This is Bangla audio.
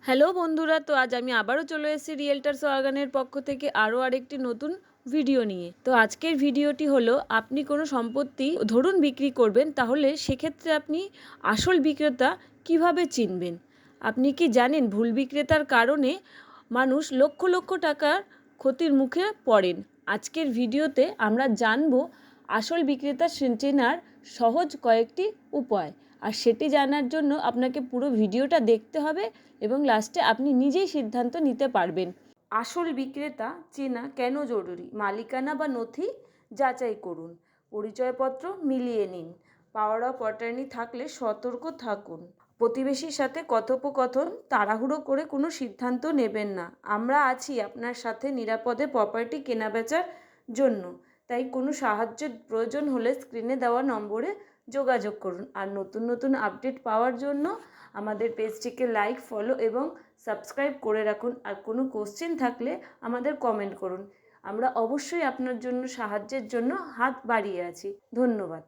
হ্যালো বন্ধুরা, তো আজ আমি আবারও চলে এসেছি রিয়েলটার সোয়াগানের পক্ষ থেকে আরও আরেকটি নতুন ভিডিও নিয়ে। তো আজকের ভিডিওটি হলো, আপনি কোনো সম্পত্তি ধরুন বিক্রি করবেন, তাহলে সেক্ষেত্রে আপনি আসল বিক্রেতা কিভাবে চিনবেন। আপনি কি জানেন ভুল বিক্রেতার কারণে মানুষ লক্ষ লক্ষ টাকার ক্ষতির মুখে পড়েন। আজকের ভিডিওতে আমরা জানবো আসল বিক্রেতা চেনার সহজ কয়েকটি উপায়, আর সেটি জানার জন্য আপনাকে পুরো ভিডিওটা দেখতে হবে এবং লাস্টে আপনি নিজেই সিদ্ধান্ত নিতে পারবেন। আসল বিক্রেতা চেনা কেন জরুরি? মালিকানা বা নথি যাচাই করুন, পরিচয়পত্র মিলিয়ে নিন, পাওয়ার অফ অ্যাটর্নি থাকলে সতর্ক থাকুন, প্রতিবেশীর সাথে কথোপকথন তাড়াহুড়ো করে কোনো সিদ্ধান্ত নেবেন না। আমরা আছি আপনার সাথে নিরাপদে প্রপার্টি কেনাবেচার জন্য, তাই কোনো সাহায্যের প্রয়োজন হলে স্ক্রিনে দেওয়া নম্বরে যোগাযোগ করুন। আর নতুন নতুন আপডেট পাওয়ার জন্য আমাদের পেজটিকে লাইক, ফলো এবং সাবস্ক্রাইব করে রাখুন। আর কোনো কোশ্চেন থাকলে আমাদের কমেন্ট করুন, আমরা অবশ্যই আপনার জন্য সাহায্যের জন্য হাত বাড়িয়ে আছি। ধন্যবাদ।